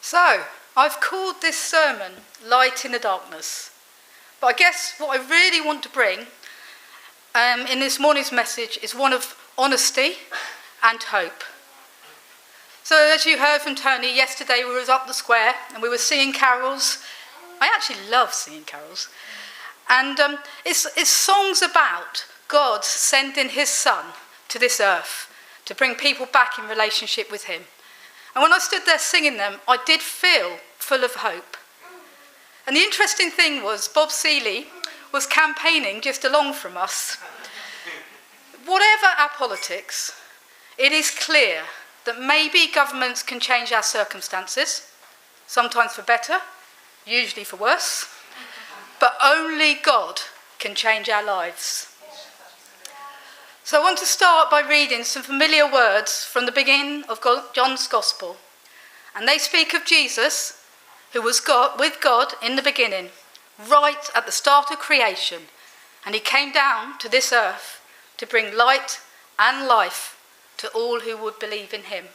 So, I've called this sermon Light in the Darkness. But I guess what I really want to bring in this morning's message is one of honesty and hope. So as you heard from Tony, yesterday we was up the square and we were singing carols. I actually love singing carols. And it's songs about God sending his son to this earth to bring people back in relationship with him. And when I stood there singing them, I did feel full of hope. And the interesting thing was Bob Seeley was campaigning just along from us. Whatever our politics, it is clear that maybe governments can change our circumstances, sometimes for better, usually for worse, but only God can change our lives. So I want to start by reading some familiar words from the beginning of John's Gospel. And they speak of Jesus, who was with God in the beginning, right at the start of creation. And he came down to this earth to bring light and life to all who would believe in him.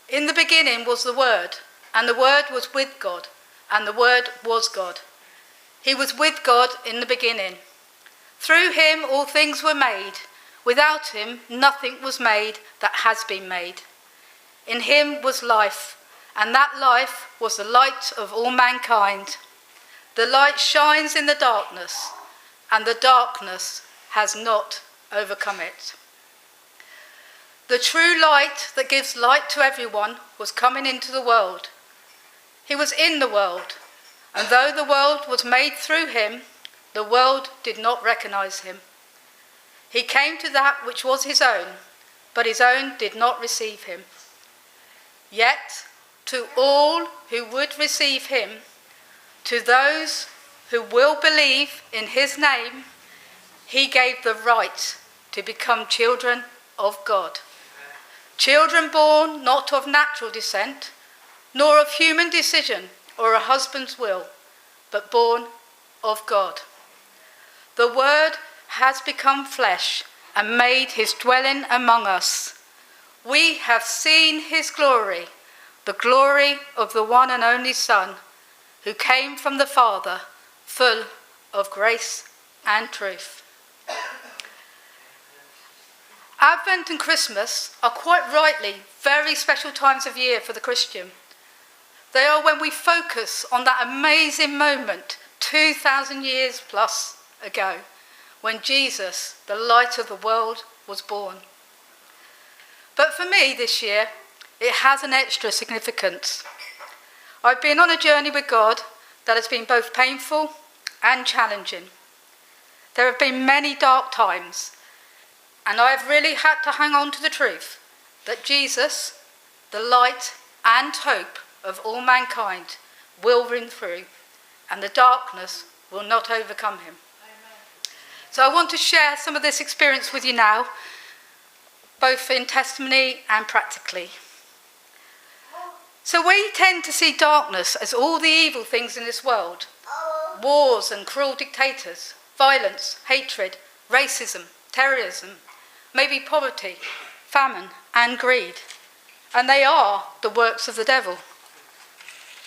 In the beginning was the Word, and the Word was with God, and the Word was God. He was with God in the beginning. Through him all things were made. Without him nothing was made that has been made. In him was life, and that life was the light of all mankind. The light shines in the darkness, and the darkness has not overcome it. The true light that gives light to everyone was coming into the world. He was in the world, and though the world was made through him, the world did not recognize him. He came to that which was his own, but his own did not receive him. Yet, to all who would receive him, to those who will believe in his name, he gave the right to become children of God. Children born not of natural descent, nor of human decision or a husband's will, but born of God. The Word has become flesh and made his dwelling among us. We have seen his glory, the glory of the one and only Son, who came from the Father, full of grace and truth. Advent and Christmas are quite rightly very special times of year for the Christian. They are when we focus on that amazing moment 2,000 years plus ago, when Jesus, the light of the world, was born. But for me this year, it has an extra significance. I've been on a journey with God that has been both painful and challenging. There have been many dark times, and I have really had to hang on to the truth that Jesus, the light and hope of all mankind, will win through, and the darkness will not overcome him. So I want to share some of this experience with you now, both in testimony and practically. So we tend to see darkness as all the evil things in this world. Wars and cruel dictators, violence, hatred, racism, terrorism, maybe poverty, famine and greed. And they are the works of the devil.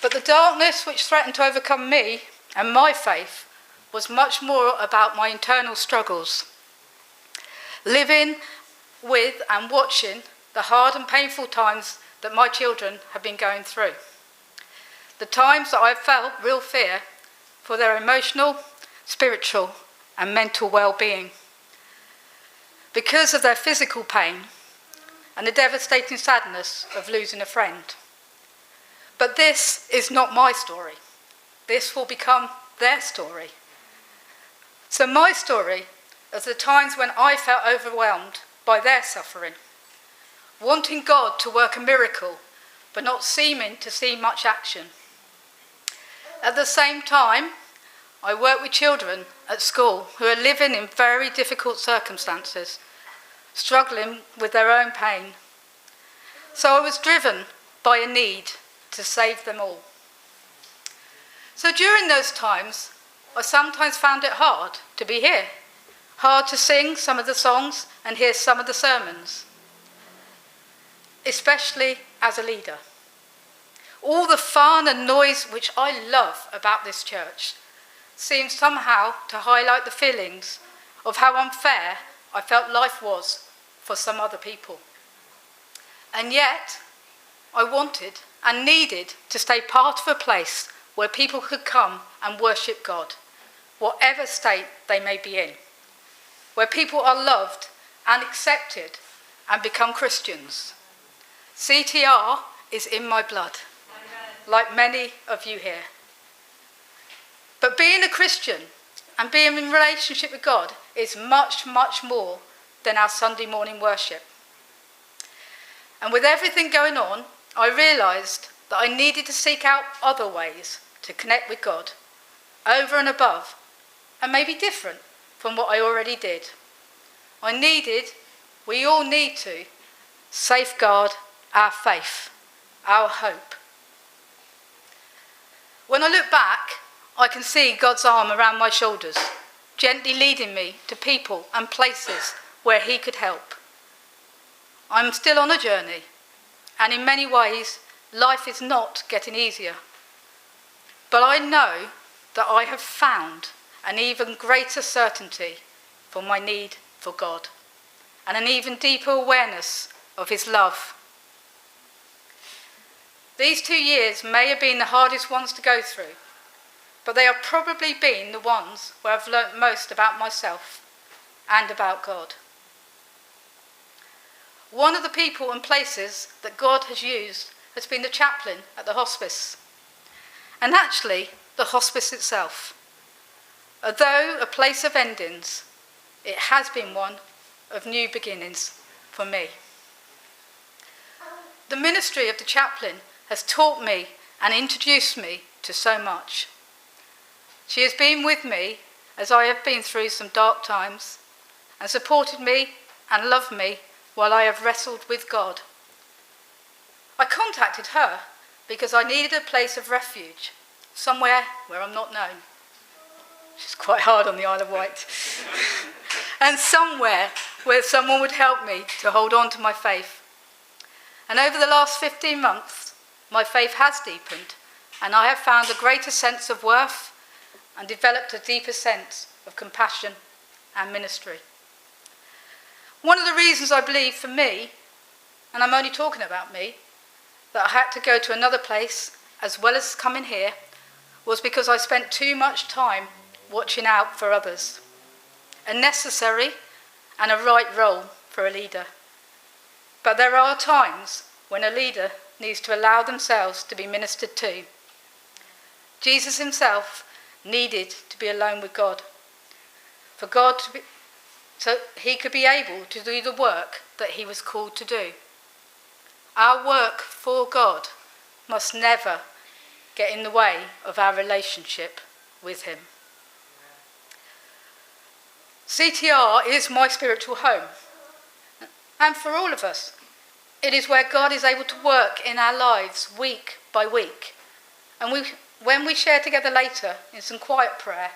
But the darkness which threatened to overcome me and my faith was much more about my internal struggles. Living with and watching the hard and painful times that my children have been going through. The times that I've felt real fear for their emotional, spiritual and mental well-being. Because of their physical pain and the devastating sadness of losing a friend. But this is not my story. This will become their story. So my story is the times when I felt overwhelmed by their suffering, wanting God to work a miracle, but not seeming to see much action. At the same time, I work with children at school who are living in very difficult circumstances, struggling with their own pain. So I was driven by a need to save them all. So during those times, I sometimes found it hard to be here, hard to sing some of the songs and hear some of the sermons, especially as a leader. all the fun and noise which I love about this church seems somehow to highlight the feelings of how unfair I felt life was for some other people. And yet, I wanted and needed to stay part of a place where people could come and worship God, whatever state they may be in, where people are loved and accepted and become Christians. CTR is in my blood, like many of you here. But being a Christian and being in relationship with God is much, much more than our Sunday morning worship. And with everything going on, I realised that I needed to seek out other ways to connect with God, over and above, and maybe different from what I already did. We all need to safeguard our faith, our hope. When I look back, I can see God's arm around my shoulders, gently leading me to people and places where he could help. I'm still on a journey, and in many ways, life is not getting easier. But I know that I have found an even greater certainty for my need for God, and an even deeper awareness of his love. These 2 years may have been the hardest ones to go through, but they have probably been the ones where I've learnt most about myself and about God. One of the people and places that God has used has been the chaplain at the hospice, and actually the hospice itself. Although a place of endings, it has been one of new beginnings for me. The ministry of the chaplain has taught me and introduced me to so much. She has been with me as I have been through some dark times, and supported me and loved me while I have wrestled with God. I contacted her because I needed a place of refuge, somewhere where I'm not known. She's quite hard on the Isle of Wight. And somewhere where someone would help me to hold on to my faith. And over the last 15 months, my faith has deepened, and I have found a greater sense of worth and developed a deeper sense of compassion and ministry. One of the reasons I believe for me, and I'm only talking about me, that I had to go to another place as well as coming here was because I spent too much time watching out for others. A necessary and a right role for a leader. But there are times when a leader needs to allow themselves to be ministered to. Jesus himself needed to be alone with God, so he could be able to do the work that he was called to do. Our work for God must never get in the way of our relationship with him. CTR is my spiritual home, and for all of us, it is where God is able to work in our lives week by week. And when we share together later in some quiet prayer,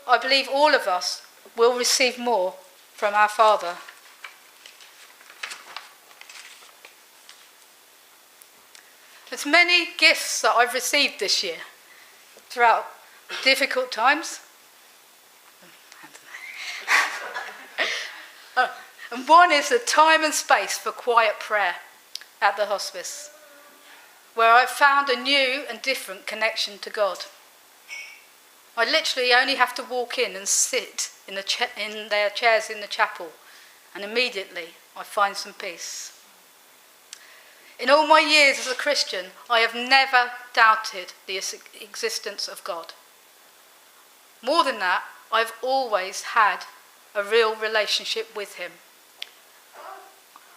I believe all of us will receive more from our Father. There's many gifts that I've received this year throughout difficult times. And one is the time and space for quiet prayer at the hospice, where I've found a new and different connection to God. I literally only have to walk in and sit in their chairs in the chapel, and immediately I find some peace. In all my years as a Christian, I have never doubted the existence of God. More than that, I've always had a real relationship with him.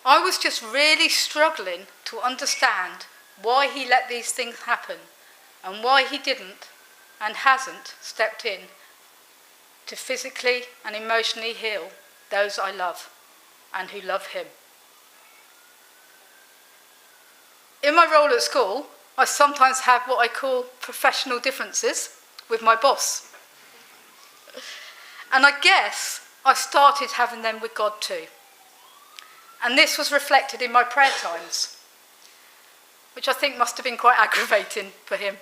I was just really struggling to understand why he let these things happen and why he didn't and hasn't stepped in to physically and emotionally heal those I love and who love him. In my role at school, I sometimes have what I call professional differences with my boss. And I guess I started having them with God too. And this was reflected in my prayer times. which I think must have been quite aggravating for him.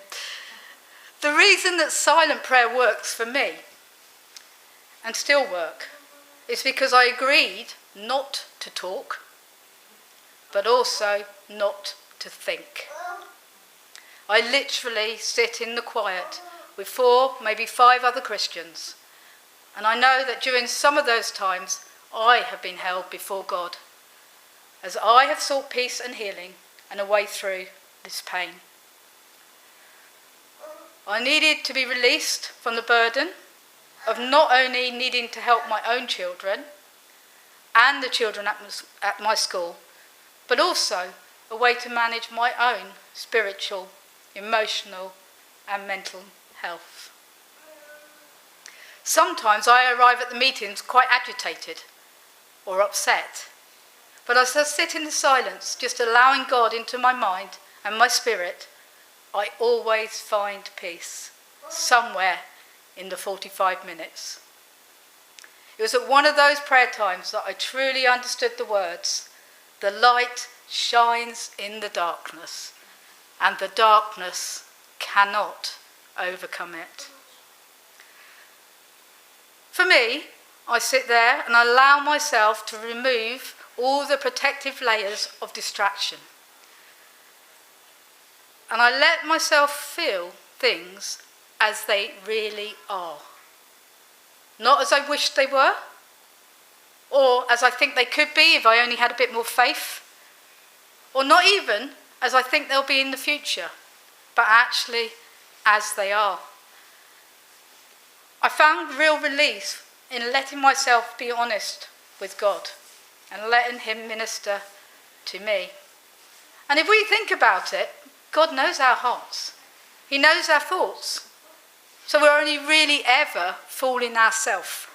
The reason that silent prayer works for me, and still work, is because I agreed not to talk, but also not to think. I literally sit in the quiet with 4, maybe 5 other Christians, and I know that during some of those times I have been held before God, as I have sought peace and healing and a way through this pain. I needed to be released from the burden of not only needing to help my own children and the children at my school, but also a way to manage my own spiritual, emotional and mental health. Sometimes I arrive at the meetings quite agitated or upset, but as I sit in the silence, just allowing God into my mind and my spirit, I always find peace somewhere in the 45 minutes. It was at one of those prayer times that I truly understood the words, "The light shines in the darkness, and the darkness cannot overcome it." For me, I sit there and allow myself to remove all the protective layers of distraction. And I let myself feel things as they really are. Not as I wish they were, or as I think they could be if I only had a bit more faith, or not even as I think they'll be in the future, but actually as they are. I found real relief in letting myself be honest with God and letting him minister to me. And if we think about it, God knows our hearts. He knows our thoughts. So we're only really ever fooling ourselves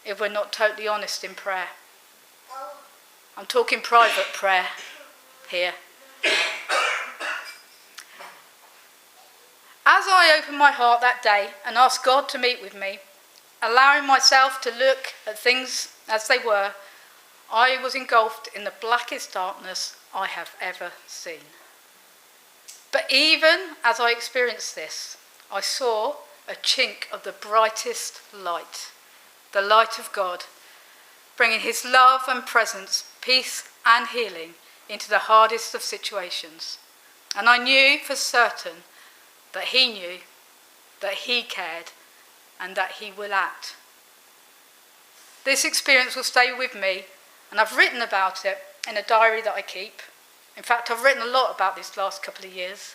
if we're not totally honest in prayer. I'm talking private prayer here. As I opened my heart that day and asked God to meet with me, allowing myself to look at things as they were, I was engulfed in the blackest darkness I have ever seen. But even as I experienced this, I saw a chink of the brightest light, the light of God, bringing his love and presence, peace and healing into the hardest of situations. And I knew for certain that he knew, that he cared, and that he will act. This experience will stay with me, and I've written about it in a diary that I keep. In fact, I've written a lot about this last couple of years.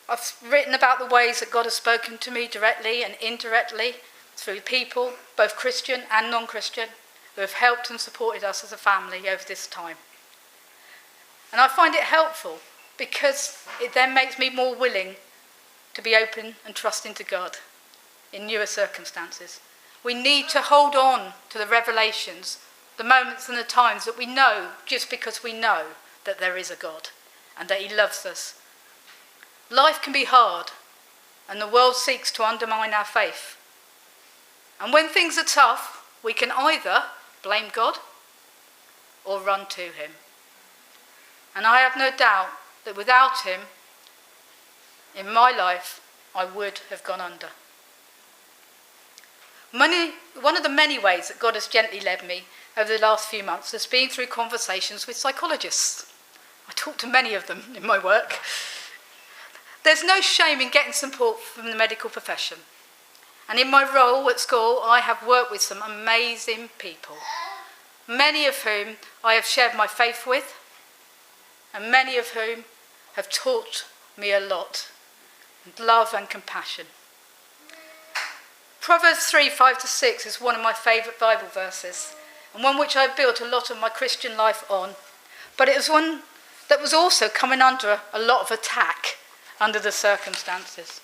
I've written about the ways that God has spoken to me directly and indirectly through people, both Christian and non-Christian, who have helped and supported us as a family over this time. And I find it helpful because it then makes me more willing to be open and trusting to God in newer circumstances. We need to hold on to the revelations, the moments and the times that we know just because we know that there is a God and that he loves us. Life can be hard and the world seeks to undermine our faith. And when things are tough, we can either blame God or run to him. And I have no doubt that without him, in my life, I would have gone under. One of the many ways that God has gently led me over the last few months has been through conversations with psychologists. I talk to many of them in my work. There's no shame in getting support from the medical profession. And in my role at school, I have worked with some amazing people, many of whom I have shared my faith with, and many of whom have taught me a lot, love and compassion. Proverbs 3:5-6 is one of my favourite Bible verses, and one which I built a lot of my Christian life on. But it was one that was also coming under a lot of attack under the circumstances.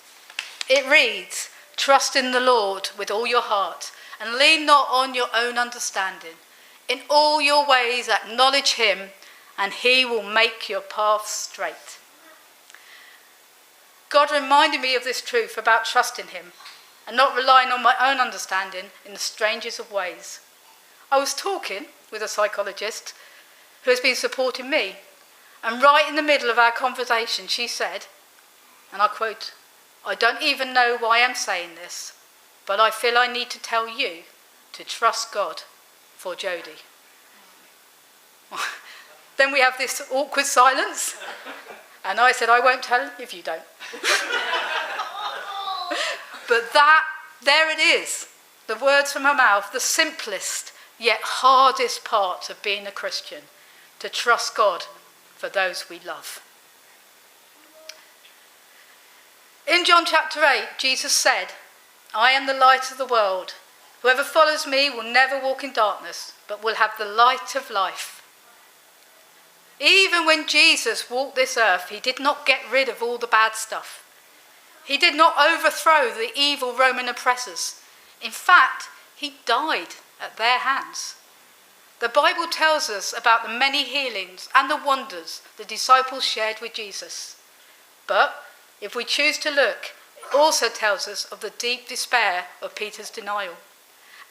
It reads, "Trust in the Lord with all your heart, and lean not on your own understanding. In all your ways acknowledge him, and he will make your paths straight." God reminded me of this truth about trusting him and not relying on my own understanding in the strangest of ways. I was talking with a psychologist who has been supporting me, And right in the middle of our conversation, she said, and I quote, "I don't even know why I'm saying this, but I feel I need to tell you to trust God for Jodie." Then we have this awkward silence. And I said, "I won't tell if you don't." But there it is. The words from her mouth, the simplest yet hardest part of being a Christian, to trust God for those we love. In John chapter 8, Jesus said, "I am the light of the world. Whoever follows me will never walk in darkness, but will have the light of life." Even when Jesus walked this earth, he did not get rid of all the bad stuff. He did not overthrow the evil Roman oppressors. In fact, he died at their hands. The Bible tells us about the many healings and the wonders the disciples shared with Jesus. But if we choose to look, it also tells us of the deep despair of Peter's denial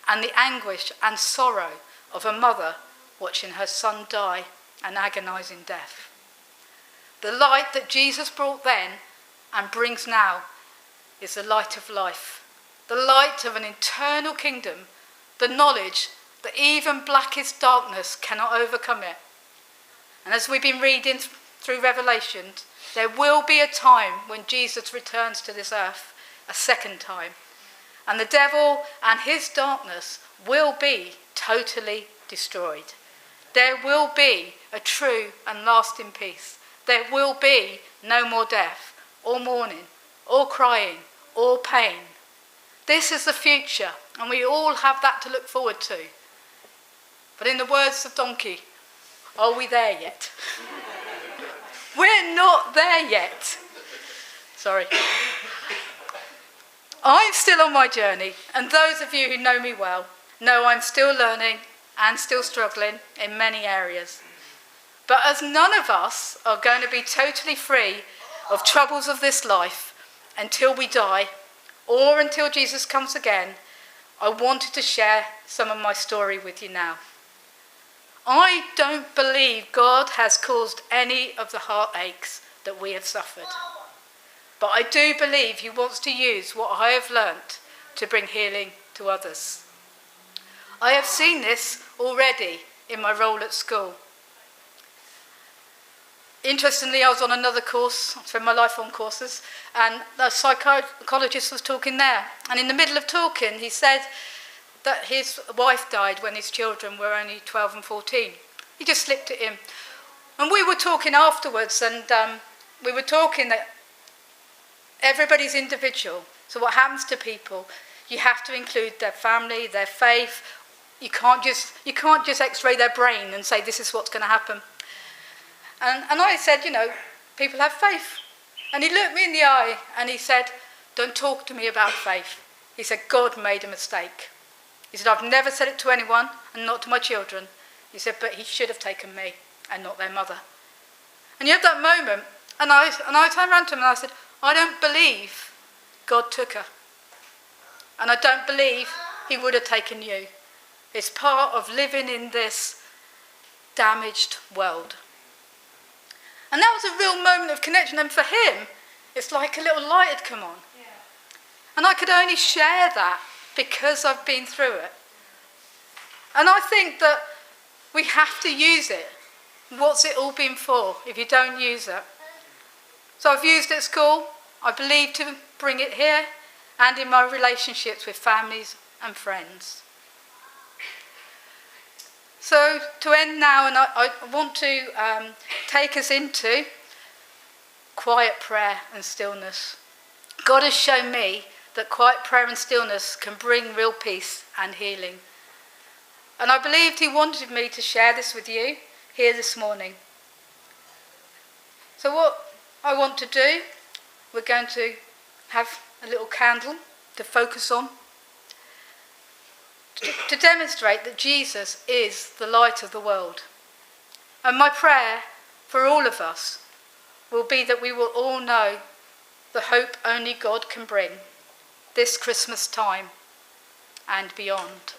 and the anguish and sorrow of a mother watching her son die an agonizing death. The light that Jesus brought then and brings now is the light of life, the light of an eternal kingdom, the knowledge that even blackest darkness cannot overcome it. And as we've been reading through Revelation, there will be a time when Jesus returns to this earth a second time, and the devil and his darkness will be totally destroyed. There will be a true and lasting peace. There will be no more death, or mourning, or crying, or pain. This is the future, and we all have that to look forward to. But in the words of Donkey, are we there yet? We're not there yet. Sorry. I'm still on my journey, and those of you who know me well know I'm still learning and still struggling in many areas. But as none of us are going to be totally free of troubles of this life until we die or until Jesus comes again, I wanted to share some of my story with you now. I don't believe God has caused any of the heartaches that we have suffered. But I do believe he wants to use what I have learnt to bring healing to others. I have seen this already in my role at school. Interestingly, I was on another course, from my lifelong courses, and the psychologist was talking there. And in the middle of talking, he said that his wife died when his children were only 12 and 14. He just slipped it in. And we were talking afterwards, and we were talking that everybody's individual. So what happens to people, you have to include their family, their faith. You can't just x-ray their brain and say this is what's going to happen. And I said, people have faith. And he looked me in the eye and he said, "Don't talk to me about faith." He said, "God made a mistake." He said, "I've never said it to anyone and not to my children." He said, "But he should have taken me and not their mother." And you have that moment, and I turned around to him and I said, "I don't believe God took her. And I don't believe he would have taken you. It's part of living in this damaged world." And that was a real moment of connection. And for him, it's like a little light had come on. Yeah. And I could only share that because I've been through it. And I think that we have to use it. What's it all been for if you don't use it? So I've used it at school. I believe to bring it here and in my relationships with families and friends. So to end now, and I want to take us into quiet prayer and stillness. God has shown me that quiet prayer and stillness can bring real peace and healing. And I believed he wanted me to share this with you here this morning. So what I want to do, we're going to have a little candle to focus on, to demonstrate that Jesus is the light of the world. And my prayer for all of us will be that we will all know the hope only God can bring this Christmas time and beyond.